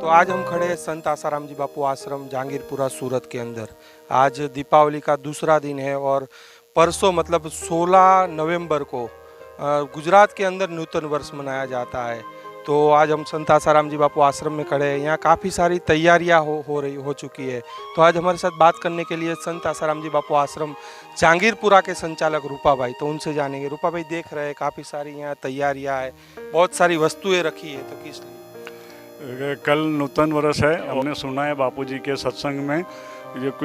तो आज हम खड़े हैं संत आसाराम जी बापू आश्रम जहांगीरपुरा सूरत के अंदर। आज दीपावली का दूसरा दिन है और परसों मतलब 16 नवंबर को गुजरात के अंदर नूतन वर्ष मनाया जाता है। तो आज हम संत आसाराम जी बापू आश्रम में खड़े हैं। यहाँ काफ़ी सारी तैयारियाँ हो चुकी है। तो आज हमारे साथ बात करने के लिए संत आसाराम जी बापू आश्रम जहांगीरपुरा के संचालक रूपा भाई, तो उनसे जानेंगे। रूपा भाई, देख रहे हैं काफ़ी सारी यहाँ तैयारियाँ है, बहुत सारी वस्तुएं रखी है, तो किस लिए? कल नूतन वर्ष है। हमने सुना है बापूजी के सत्संग में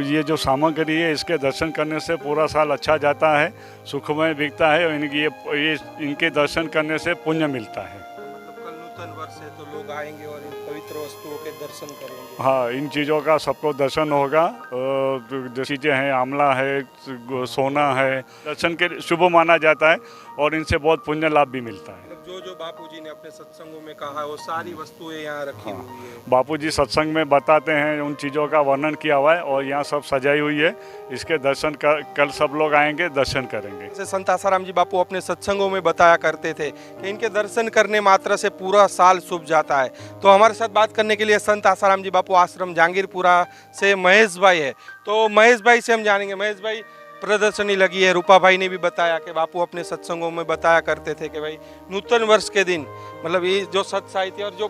ये जो सामग्री है इसके दर्शन करने से पूरा साल अच्छा जाता है, सुखमय बीतता है और इनके दर्शन करने से पुण्य मिलता है। मतलब कल नूतन वर्ष है तो लोग आएंगे और इन पवित्र वस्तुओं के दर्शन करेंगे। हाँ, इन चीज़ों का सबको दर्शन होगा। जो चीज़ें हैं, आंवला है, सोना है, दर्शन के शुभ माना जाता है और इनसे बहुत पुण्य लाभ भी मिलता है। जो बापूजी ने अपने सत्संगों में कहा वो सारी वस्तुएं यहाँ रखी हुई है। बापूजी सत्संग में बताते हैं, उन चीज़ों का वर्णन किया हुआ है और यहाँ सब सजाई हुई है। इसके दर्शन कल सब लोग आएंगे, दर्शन करेंगे। जैसे संत आसाराम जी बापू अपने सत्संगों में बताया करते थे कि इनके दर्शन करने मात्र से पूरा साल शुभ जाता है। तो हमारे साथ बात करने के लिए संत आसाराम जी बापू आश्रम जहांगीरपुरा से महेश भाई है। तो महेश भाई से हम जानेंगे। महेश भाई, प्रदर्शनी लगी है, रूपा भाई ने भी बताया कि बापू अपने सत्संगों में बताया करते थे कि भाई नूतन वर्ष के दिन मतलब ये जो सत साहित्य और जो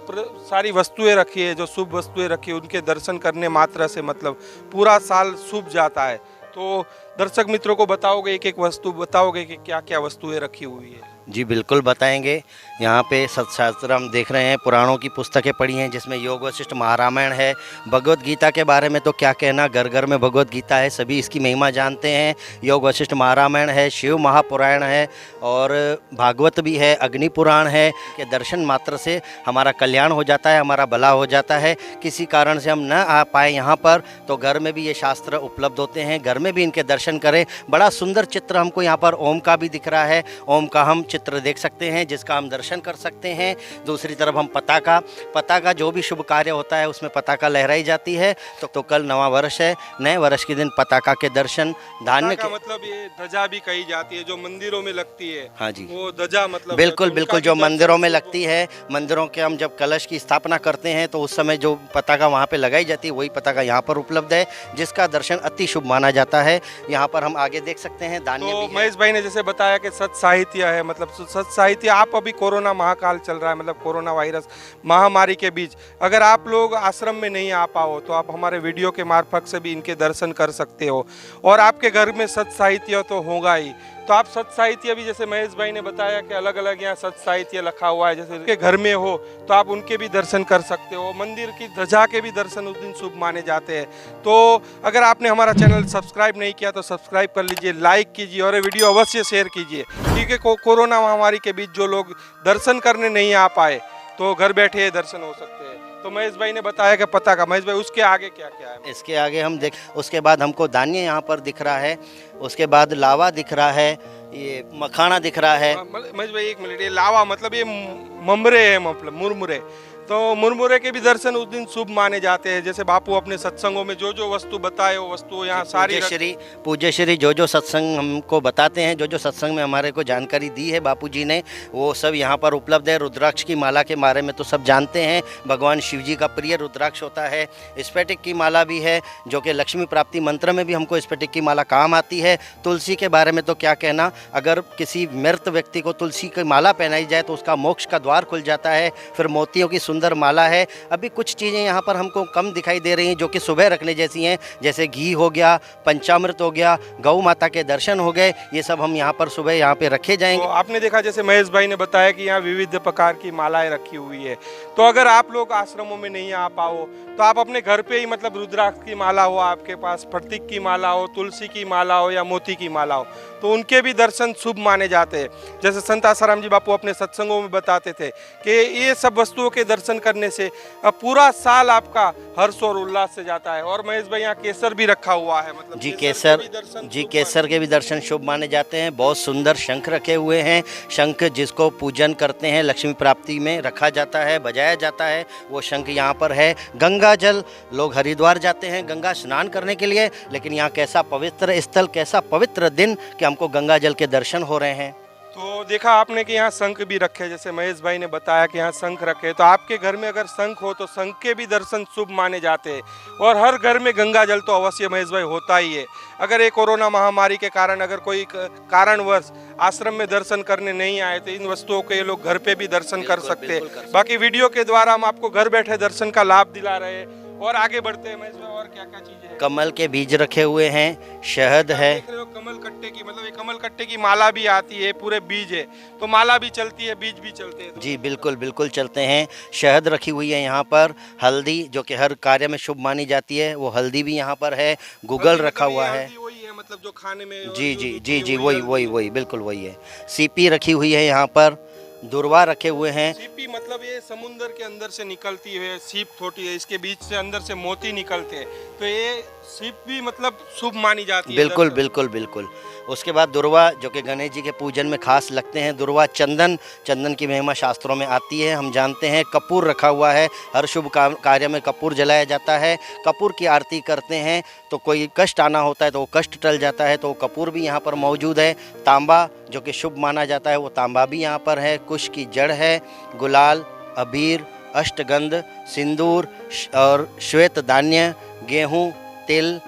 सारी वस्तुएं रखी है, जो शुभ वस्तुएं रखी है, उनके दर्शन करने मात्र से मतलब पूरा साल शुभ जाता है। तो दर्शक मित्रों को बताओगे, एक एक वस्तु बताओगे कि क्या क्या वस्तुएं रखी हुई है? जी बिल्कुल बताएंगे। यहाँ पे सत्शास्त्र हम देख रहे हैं, पुराणों की पुस्तकें पढ़ी हैं जिसमें योग वशिष्ठ महारामायण है। भगवत गीता के बारे में तो क्या कहना, घर घर में भगवत गीता है, सभी इसकी महिमा जानते हैं। योग वशिष्ठ महारामायण है, शिव महापुराण है और भागवत भी है, अग्नि पुराण है। के दर्शन मात्र से हमारा कल्याण हो जाता है, हमारा भला हो जाता है। किसी कारण से हम न आ पाए यहाँ पर तो घर में भी ये शास्त्र उपलब्ध होते हैं, घर में भी इनके दर्शन करें। बड़ा सुंदर चित्र हमको यहाँ पर ओम का भी दिख रहा है, ओम का हम चित्र देख सकते हैं जिसका हम दर्शन कर सकते हैं। दूसरी तरफ हम पताका जो भी शुभ कार्य होता है उसमें पताका लहराई जाती है। तो कल नवा वर्ष है, नए वर्ष के दिन पताका के दर्शन, धान्य के मतलब ये ध्वजा भी कही जाती है जो मंदिरों में लगती है। हाँ जी, वो ध्वजा मतलब बिल्कुल जो मंदिरों में लगती है। मंदिरों के हम जब कलश की स्थापना करते हैं तो उस समय जो पताका वहाँ पे लगाई जाती है वही पताका यहाँ पर उपलब्ध है, जिसका दर्शन अति शुभ माना जाता है। यहाँ पर हम आगे देख सकते हैं धान्य तो भी महेश भाई ने जैसे बताया कि सत साहित्य है, मतलब सत साहित्य आप अभी कोरोना महाकाल चल रहा है, मतलब कोरोना वायरस महामारी के बीच अगर आप लोग आश्रम में नहीं आ पाओ तो आप हमारे वीडियो के मार्फत से भी इनके दर्शन कर सकते हो। और आपके घर में सत साहित्य तो होगा ही, तो आप सत साहित्य भी जैसे महेश भाई ने बताया कि अलग अलग यहाँ सत साहित्य रखा हुआ है, जैसे उनके घर में हो तो आप उनके भी दर्शन कर सकते हो। मंदिर की ध्वजा के भी दर्शन उस दिन शुभ माने जाते हैं। तो अगर आपने हमारा चैनल सब्सक्राइब नहीं किया तो सब्सक्राइब कर लीजिए, लाइक कीजिए और ये वीडियो अवश्य शेयर कीजिए, क्योंकि कोरोना महामारी के बीच जो लोग दर्शन करने नहीं आ पाए तो घर बैठे दर्शन हो सकते हैं। तो महेश भाई ने बताया कि पताका। महेश भाई, उसके आगे क्या क्या है? इसके आगे हम देख, उसके बाद हमको धान्य यहाँ पर दिख रहा है, उसके बाद लावा दिख रहा है, ये मखाना दिख रहा है। महेश भाई एक मिनट, ये लावा मतलब ये ममरे है, मतलब मुरमुरे। तो मुरमुरे के भी दर्शन उस दिन शुभ माने जाते हैं। जैसे बापू अपने सत्संगों में जो जो वस्तु बताए वो वस्तु यहाँ सारी पूज्य श्री जो सत्संग हमको बताते हैं, जो सत्संग में हमारे को जानकारी दी है बापूजी ने, वो सब यहाँ पर उपलब्ध है। रुद्राक्ष की माला के बारे में तो सब जानते हैं, भगवान शिव जी का प्रिय रुद्राक्ष होता है। स्फटिक की माला भी है जो कि लक्ष्मी प्राप्ति मंत्र में भी हमको स्फटिक की माला काम आती है। तुलसी के बारे में तो क्या कहना, अगर किसी मृत व्यक्ति को तुलसी की माला पहनाई जाए तो उसका मोक्ष का द्वार खुल जाता है। फिर मोतियों की सुंदर माला है। अभी कुछ चीज़ें यहाँ पर हमको कम दिखाई दे रही हैं जो कि सुबह रखने जैसी हैं, जैसे घी हो गया, पंचामृत हो गया, गौ माता के दर्शन हो गए, ये सब हम यहाँ पर सुबह यहाँ पे रखे जाएंगे। तो आपने देखा जैसे महेश भाई ने बताया कि यहाँ विविध प्रकार की मालाएं रखी हुई है। तो अगर आप लोग आश्रमों में नहीं आ पाओ तो आप अपने घर पे ही मतलब रुद्राक्ष की माला हो आपके पास, प्रतीक की माला हो, तुलसी की माला हो या मोती की माला हो, तो उनके भी दर्शन शुभ माने जाते हैं। जैसे संत आसाराम जी बापू अपने सत्संगों में बताते थे कि ये सब वस्तुओं के दर्शन करने से पूरा साल आपका हर्ष और उल्लास से जाता है। और महेश भाई यहाँ केसर भी रखा हुआ है, मतलब केसर के भी दर्शन शुभ माने जाते हैं। बहुत सुंदर शंख रखे हुए हैं, शंख जिसको पूजन करते हैं लक्ष्मी प्राप्ति में रखा जाता है, बजाया जाता है, वो शंख यहाँ पर है। गंगा जल, लोग हरिद्वार जाते हैं गंगा स्नान करने के लिए, लेकिन यहाँ कैसा पवित्र स्थल, कैसा पवित्र दिन कि हमको गंगा जल के दर्शन हो रहे हैं। तो देखा आपने कि यहाँ शंख भी रखे, जैसे महेश भाई ने बताया कि यहाँ शंख रखे, तो आपके घर में अगर शंख हो तो शंख के भी दर्शन शुभ माने जाते हैं। और हर घर में गंगा जल तो अवश्य महेश भाई होता ही है। अगर ये कोरोना महामारी के कारण अगर कोई कारणवश आश्रम में दर्शन करने नहीं आए तो इन वस्तुओं के ये लोग घर पे भी दर्शन कर सकते हैं। बाकी वीडियो के द्वारा हम आपको घर बैठे दर्शन का लाभ दिला रहे हैं। और आगे बढ़ते हैं महेश भाई, और क्या क्या चीजें हैं? कमल के बीज रखे हुए हैं, शहद है, देख रहे हो कमल कट्टे की, मतलब ये कमल कट्टे की माला भी आती है, पूरे बीज है, तो माला भी चलती है, बीज भी चलते हैं। जी बिल्कुल बिल्कुल चलते हैं। शहद रखी हुई है यहाँ पर, हल्दी जो कि हर कार्य में शुभ मानी जाती है, वो हल्दी भी यहाँ पर है, गूगल रखा हुआ है। वही है मतलब जो खाने में जी जी जी जी वही बिल्कुल वही है। सीपी रखी हुई है यहाँ पर, दुर्वा रखे हुए हैं। सीपी मतलब ये समुंदर के अंदर से निकलती है, सीप होती है, इसके बीच से अंदर से मोती निकलते हैं, तो ये सीप भी मतलब शुभ मानी जाती है। बिल्कुल बिल्कुल बिल्कुल। उसके बाद दुर्वा जो कि गणेश जी के पूजन में खास लगते हैं। दुर्वा, चंदन, चंदन की महिमा शास्त्रों में आती है, हम जानते हैं। कपूर रखा हुआ है, हर शुभ कार्य में कपूर जलाया जाता है। कपूर की आरती करते हैं तो कोई कष्ट आना होता है तो वो कष्ट टल जाता है, तो वो कपूर भी यहाँ पर मौजूद है। तांबा जो कि शुभ माना जाता है, वो तांबा भी यहाँ पर है। कुश की जड़ है, गुलाल, अबीर, अष्टगंध, सिंदूर और श्वेत धान्य, गेहूँ, तिल,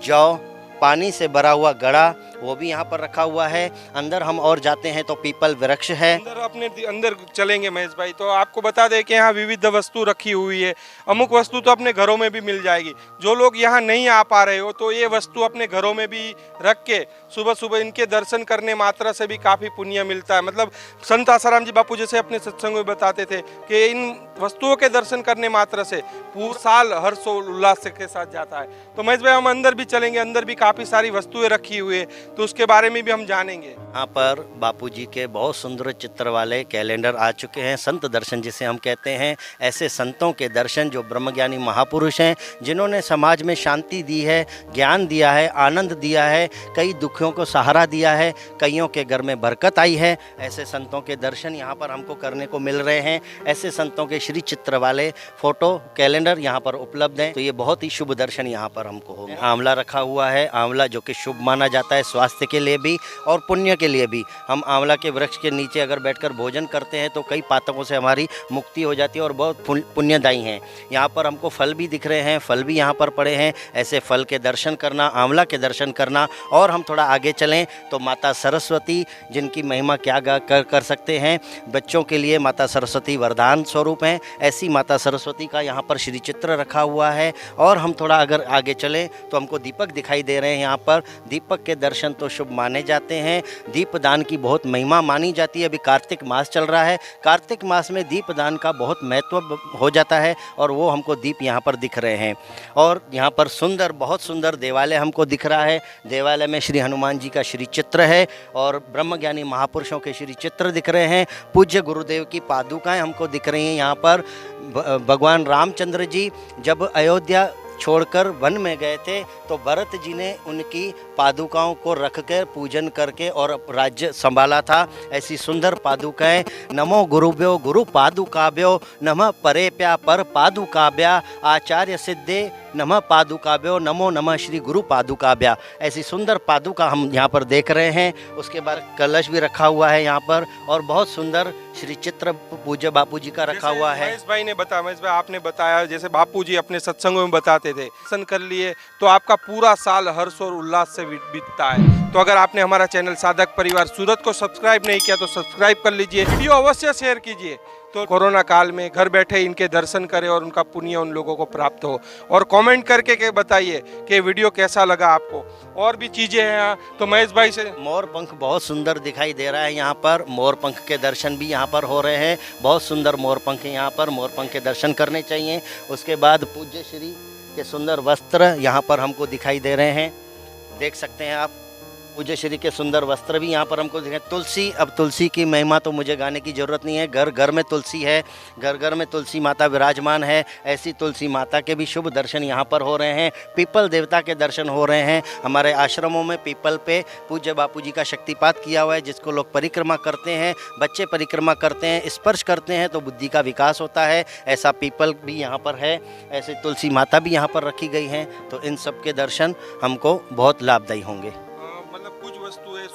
जौ, पानी से भरा हुआ घड़ा, वो भी यहाँ पर रखा हुआ है। अंदर हम और जाते हैं तो पीपल वृक्ष है। अंदर चलेंगे महेश भाई, तो आपको बता दें कि यहाँ विविध वस्तु रखी हुई है। अमुक वस्तु तो अपने घरों में भी मिल जाएगी। जो लोग यहाँ नहीं आ पा रहे हो तो ये वस्तु अपने घरों में भी रख के सुबह सुबह इनके दर्शन करने मात्रा से भी काफ़ी पुण्य मिलता है। मतलब संत आसाराम जी बापू जैसे अपने सत्संग में बताते थे कि इन वस्तुओं के दर्शन करने मात्रा से पूरा साल हर्ष और उल्लास के साथ जाता है। तो महेश भाई हम अंदर भी चलेंगे, अंदर भी काफ़ी सारी वस्तुएं रखी हुई है, तो उसके बारे में भी हम जानेंगे। यहाँ पर बापूजी के बहुत सुंदर चित्र वाले कैलेंडर आ चुके हैं। संत दर्शन जिसे हम कहते हैं, ऐसे संतों के दर्शन जो ब्रह्मज्ञानी महापुरुष हैं, जिन्होंने समाज में शांति दी है, ज्ञान दिया है, आनंद दिया है, कई दुखियों को सहारा दिया है, कईयों के घर में बरकत आई है। ऐसे संतों के दर्शन यहाँ पर हमको करने को मिल रहे हैं। ऐसे संतों के श्री चित्र वाले फोटो कैलेंडर यहाँ पर उपलब्ध हैं, तो ये बहुत ही शुभ दर्शन यहाँ पर हमको होगा। आंवला रखा हुआ है, आंवला जो कि शुभ माना जाता है स्वास्थ्य के लिए भी और पुण्य के लिए भी। हम आंवला के वृक्ष के नीचे अगर बैठकर भोजन करते हैं तो कई पातकों से हमारी मुक्ति हो जाती है और बहुत पुण्यदायी हैं। यहाँ पर हमको फल भी दिख रहे हैं, फल भी यहाँ पर पड़े हैं। ऐसे फल के दर्शन करना, आंवला के दर्शन करना। और हम थोड़ा आगे चलें तो माता सरस्वती, जिनकी महिमा क्या कर सकते हैं। बच्चों के लिए माता सरस्वती वरदान स्वरूप हैं। ऐसी माता सरस्वती का यहाँ पर श्री चित्र रखा हुआ है। और हम थोड़ा अगर आगे चलें तो हमको दीपक दिखाई दे रहे हैं। यहाँ पर दीपक के दर्शन तो शुभ माने जाते हैं। दीपदान की बहुत महिमा मानी जाती है। अभी कार्तिक मास चल रहा है, कार्तिक मास में दीपदान का बहुत महत्व हो जाता है और वो हमको दीप यहाँ पर दिख रहे हैं। और यहाँ पर सुंदर, बहुत सुंदर देवालय हमको दिख रहा है। देवालय में श्री हनुमान जी का श्री चित्र है और ब्रह्मज्ञानी महापुरुषों के श्री चित्र दिख रहे हैं। पूज्य गुरुदेव की पादुकाएं हमको दिख रही हैं। यहाँ पर भगवान रामचंद्र जी जब अयोध्या छोड़कर वन में गए थे तो भरत जी ने उनकी पादुकाओं को रखकर पूजन करके और राज्य संभाला था। ऐसी सुंदर पादुकाएं। नमो गुरुभ्यो गुरु पादुकाभ्यो, नमः परेप्या पर पादुकाभ्या, आचार्य सिद्धे नमः पादुकाभ्यो, नमो नमः श्री गुरु पादुकाभ्या। ऐसी सुंदर पादुका हम यहाँ पर देख रहे हैं। उसके बाद कलश भी रखा हुआ है यहाँ पर और बहुत सुंदर श्री चित्र पूज्य बापू जी का रखा हुआ है। महेश भाई ने बताया, महेश भाई आपने बताया, जैसे बापू जी अपने सत्संगों में बताते थे, दर्शन कर लिए तो आपका पूरा साल हर्ष और उल्लास से बीतता है। तो अगर आपने हमारा चैनल साधक परिवार सूरत को सब्सक्राइब नहीं किया तो सब्सक्राइब कर लीजिए, वीडियो अवश्य शेयर कीजिए। तो कोरोना काल में घर बैठे इनके दर्शन करें और उनका पुण्य उन लोगों को प्राप्त हो। और कमेंट करके बताइए कि वीडियो कैसा लगा आपको। और भी चीज़ें हैं यहाँ, तो महेश भाई से मोर पंख बहुत सुंदर दिखाई दे रहा है। यहाँ पर मोर पंख के दर्शन भी यहाँ पर हो रहे हैं। बहुत सुंदर मोर पंख यहाँ पर, मोर पंख के दर्शन करने चाहिए। उसके बाद पूज्य श्री के सुंदर वस्त्र यहाँ पर हमको दिखाई दे रहे हैं, देख सकते हैं आप। पूज्य श्री के सुंदर वस्त्र भी यहाँ पर हमको दिखे। तुलसी, अब तुलसी की महिमा तो मुझे गाने की ज़रूरत नहीं है, घर घर में तुलसी है, घर घर में तुलसी माता विराजमान है। ऐसी तुलसी माता के भी शुभ दर्शन यहाँ पर हो रहे हैं। पीपल देवता के दर्शन हो रहे हैं। हमारे आश्रमों में पीपल पे पूज्य बापू जी का शक्तिपात किया हुआ है, जिसको लोग परिक्रमा करते हैं, बच्चे परिक्रमा करते हैं, स्पर्श करते हैं तो बुद्धि का विकास होता है। ऐसा पीपल भी यहाँ पर है। ऐसे तुलसी माता भी यहाँ पर रखी गई हैं। तो इन सब के दर्शन हमको बहुत लाभदायी होंगे।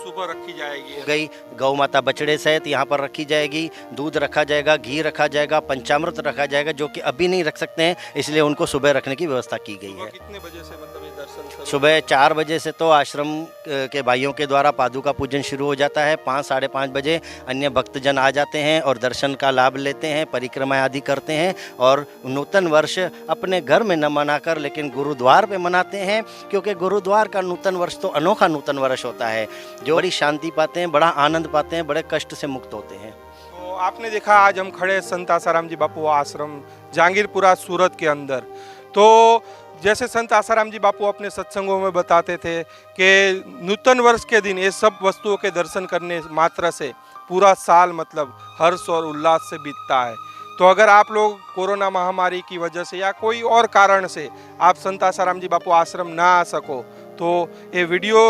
सुबह रखी जाएगी। गई गौ माता बछड़े सहित यहाँ पर रखी जाएगी, दूध रखा जाएगा, घी रखा जाएगा, पंचामृत रखा जाएगा, जो कि अभी नहीं रख सकते हैं, इसलिए उनको सुबह रखने की व्यवस्था की गई है। कितने बजे से मतलब ये दर्शन शुरू? सुबह 4 बजे से तो आश्रम के भाइयों के द्वारा पादुका पूजन शुरू हो जाता है। 5 साढ़े 5 बजे अन्य भक्तजन आ जाते हैं और दर्शन का लाभ लेते हैं, परिक्रमा आदि करते हैं और नूतन वर्ष अपने घर में न मनाकर लेकिन गुरुद्वार पे मनाते हैं, क्योंकि गुरुद्वार का नूतन वर्ष तो अनोखा नूतन वर्ष होता है, जो बड़ी शांति पाते हैं, बड़ा आनंद पाते हैं, बड़े कष्ट से मुक्त होते हैं। तो आपने देखा आज हम खड़े संत आसाराम जी बापू आश्रम जहांगीरपुरा सूरत के अंदर। तो जैसे संत आसाराम जी बापू अपने सत्संगों में बताते थे कि नूतन वर्ष के दिन ये सब वस्तुओं के दर्शन करने मात्र से पूरा साल मतलब हर्ष और उल्लास से बीतता है। तो अगर आप लोग कोरोना महामारी की वजह से या कोई और कारण से आप संत आसाराम जी बापू आश्रम ना आ सको तो ये वीडियो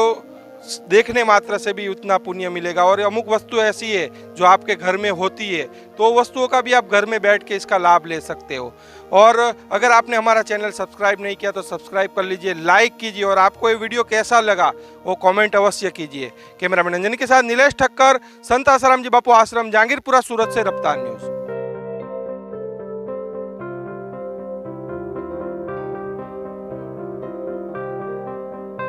देखने मात्र से भी उतना पुण्य मिलेगा। और अमुक वस्तु ऐसी है जो आपके घर में होती है, तो वस्तुओं का भी आप घर में बैठ के इसका लाभ ले सकते हो। और अगर आपने हमारा चैनल सब्सक्राइब नहीं किया तो सब्सक्राइब कर लीजिए, लाइक कीजिए और आपको ये वीडियो कैसा लगा वो कमेंट अवश्य कीजिए। कैमरामैन अंजनी के साथ नीलेश ठक्कर, संत आसाराम जी बापू आश्रम जहांगीरपुरा सूरत से रफ्तार न्यूज़।